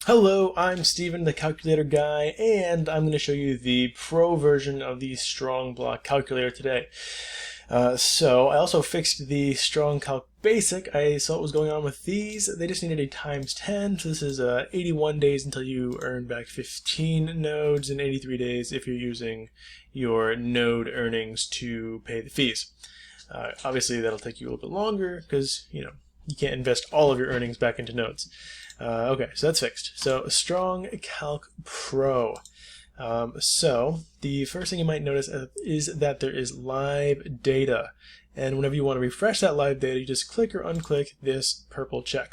Hello, I'm Steven, the calculator guy, and I'm going to show you the pro version of the Strong Block calculator today. So I also fixed the Strong Calc Basic. I saw what was going on with these. They just needed a times 10, so this is 81 days until you earn back 15 nodes and 83 days if you're using your node earnings to pay the fees. Obviously that'll take you a little bit longer because, you can't invest all of your earnings back into nodes. Okay, so that's fixed. So Strong Calc Pro. So the first thing you might notice is that there is live data. And whenever you want to refresh that live data, you just click or unclick this purple check.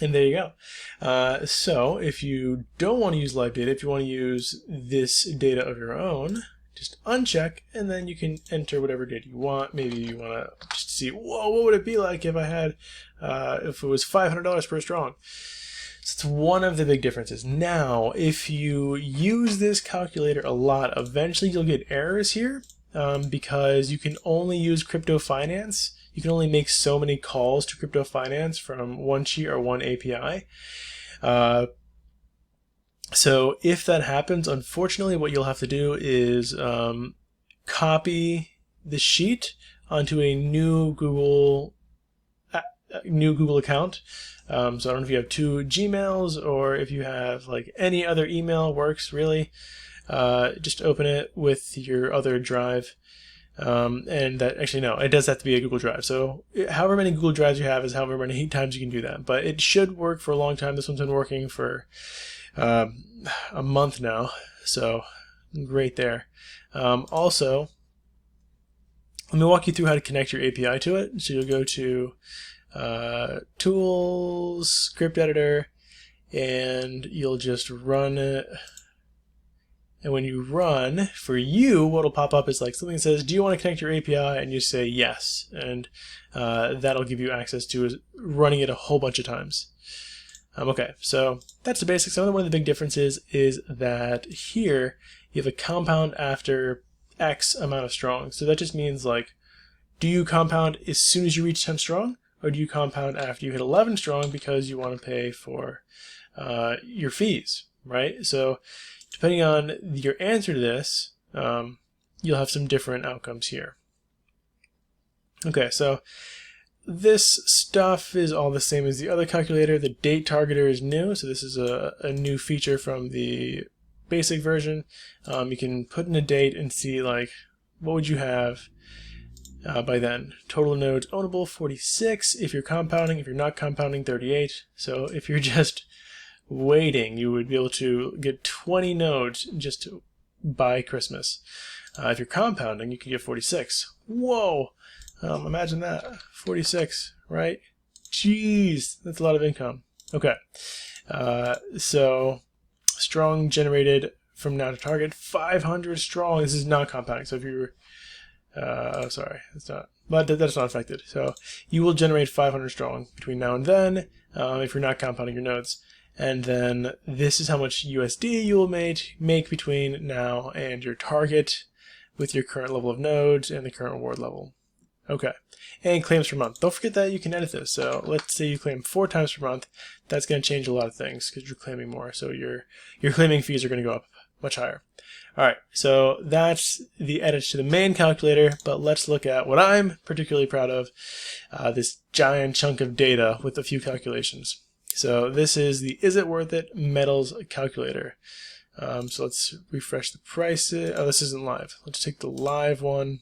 And there you go. So if you don't want to use live data, if you want to use this data of your own, just uncheck, and then you can enter whatever data you want. Maybe you want to just see, whoa, what would it be like if I had, if it was $500 per strong? So it's one of the big differences. Now, if you use this calculator a lot, eventually you'll get errors here because you can only use crypto finance. You can only make so many calls to crypto finance from one sheet or one API. So if that happens, unfortunately, what you'll have to do is copy the sheet onto a new Google account. So I don't know if you have two Gmails or if you have like any other email works really. Just open it with your other drive. And that actually, no, it does have to be a Google Drive. So however many Google Drives you have is however many times you can do that. But it should work for a long time. This one's been working for a month now, so great there. Also, let me walk you through how to connect your API to it. So you'll go to Tools, Script Editor, and you'll just run it. And when you run, for you, what will pop up is like something that says, do you want to connect your API? And you say yes. And that'll give you access to running it a whole bunch of times. Okay, so that's the basics. One of the big differences is that here you have a compound after X amount of strong. So that just means like, do you compound as soon as you reach 10 strong? Or do you compound after you hit 11 strong because you want to pay for your fees, right? So depending on your answer to this, you'll have some different outcomes here. Okay, so this stuff is all the same as the other calculator. The date targeter is new, so this is a new feature from the basic version. You can put in a date and see like what would you have by then. Total nodes ownable 46. If you're compounding, if you're not compounding 38. So if you're just waiting, you would be able to get 20 nodes just by Christmas. If you're compounding, you can get 46. Whoa! Imagine that, 46, right? Jeez, that's a lot of income. Okay, so strong generated from now to target 500 strong. This is not compounding. So if you're, sorry, it's not, but that's not affected. So you will generate 500 strong between now and then if you're not compounding your nodes. And then this is how much USD you will make between now and your target with your current level of nodes and the current reward level. Okay, and claims per month. Don't forget that you can edit this. So let's say you claim 4 times per month. That's going to change a lot of things because you're claiming more. So your claiming fees are going to go up much higher. All right, so that's the edits to the main calculator. But let's look at what I'm particularly proud of, this giant chunk of data with a few calculations. So this is the Is It Worth It Metals calculator. So let's refresh the prices. Oh, this isn't live. Let's take the live one.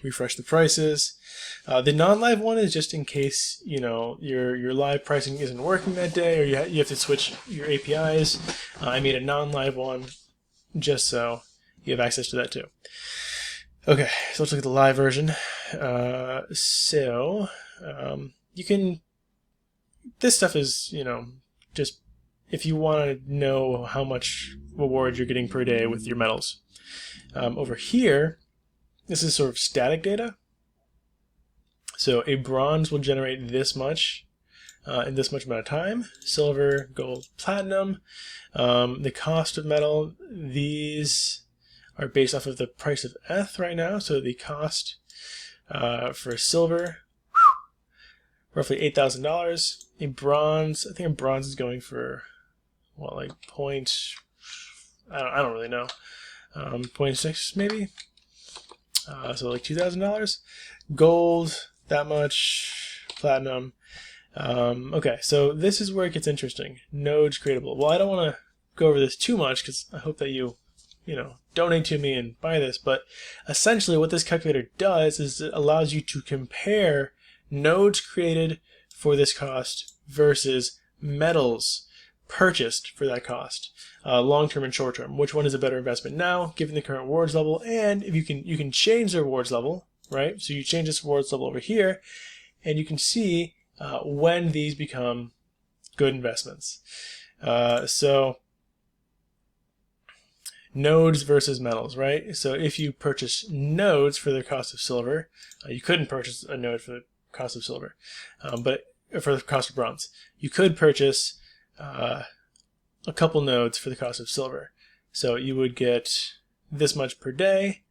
Refresh the prices. The non-live one is just in case your live pricing isn't working that day, or you have to switch your APIs. I made a non-live one just so you have access to that too. Okay, so let's look at the live version. You can. This stuff is just if you want to know how much reward you're getting per day with your metals. Over here. This is sort of static data. So a bronze will generate this much in this much amount of time. Silver, gold, platinum. The cost of metal, these are based off of the price of ETH right now. So the cost for silver, roughly $8,000. a bronze, I think a bronze is going for, what, like I don't really know, 0.6 maybe, so like $2,000. Gold, that much. Platinum. Okay, so this is where it gets interesting. Nodes creatable. Well, I don't want to go over this too much because I hope that you donate to me and buy this, but essentially what this calculator does is it allows you to compare nodes created for this cost versus metals purchased for that cost, long-term and short-term. Which one is a better investment now, given the current rewards level? And if you can change the rewards level, right? So you change this rewards level over here, and you can see when these become good investments. So nodes versus metals, right? So if you purchase nodes for the cost of silver, you couldn't purchase a node for the cost of silver, but for the cost of bronze. You could purchase a couple nodes for the cost of silver. So you would get this much per day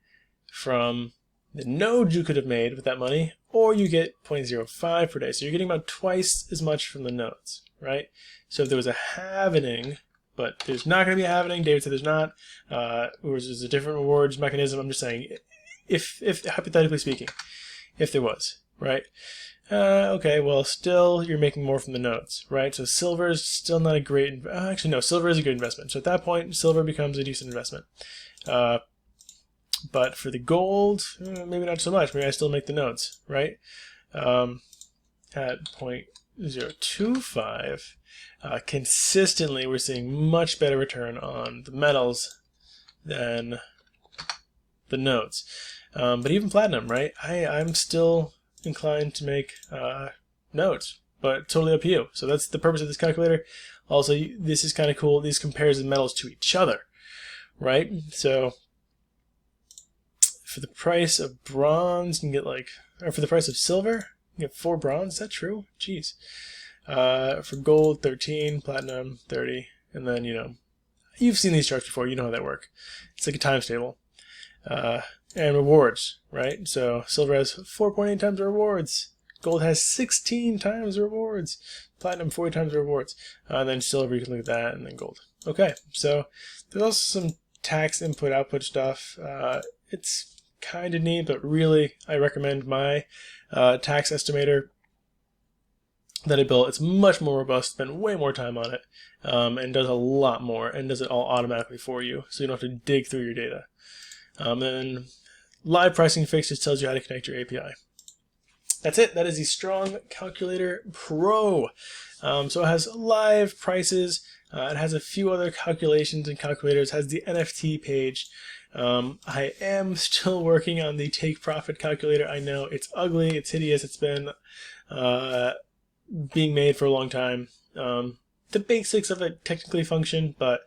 from the nodes you could have made with that money, or you get 0.05 per day. So you're getting about twice as much from the nodes, right? So if there was a halvening, but there's not going to be a halvening, David said there's not, or there's a different rewards mechanism. I'm just saying, if hypothetically speaking, if there was, right? Okay, well, still you're making more from the nodes, right? So silver is still not a great, actually no, silver is a good investment. So at that point, silver becomes a decent investment. But for the gold, maybe not so much. Maybe I still make the nodes, right? At 0.025, consistently we're seeing much better return on the metals than the nodes. But even platinum, right? I'm still inclined to make nodes, but totally up to you. So that's the purpose of this calculator. Also, this is kind of cool. These compares the metals to each other, right? So for the price of bronze, you can get or for the price of silver, you get 4 bronze. Is that true? Jeez. For gold, 13, platinum, 30, and then, you've seen these charts before. You know how that work. It's like a times table. And rewards, right? So silver has 4.8 times the rewards. Gold has 16 times the rewards. Platinum 40 times the rewards. And then silver, you can look at that, and then gold. Okay, so there's also some tax input-output stuff. It's kind of neat, but really I recommend my tax estimator that I built. It's much more robust, spent way more time on it, and does a lot more, and does it all automatically for you, so you don't have to dig through your data. And Live Pricing Fix just tells you how to connect your API. That's it. That is the Strong Calculator Pro. So it has live prices. It has a few other calculations and calculators. It has the NFT page. I am still working on the take profit calculator. I know it's ugly. It's hideous. It's been being made for a long time. The basics of it technically function, but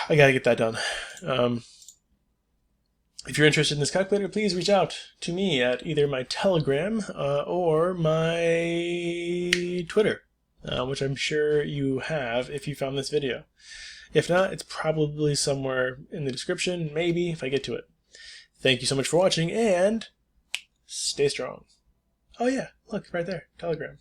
I got to get that done. If you're interested in this calculator, please reach out to me at either my Telegram or my Twitter, which I'm sure you have if you found this video. If not, it's probably somewhere in the description, maybe, if I get to it. Thank you so much for watching, and stay strong. Oh yeah, look, right there, Telegram.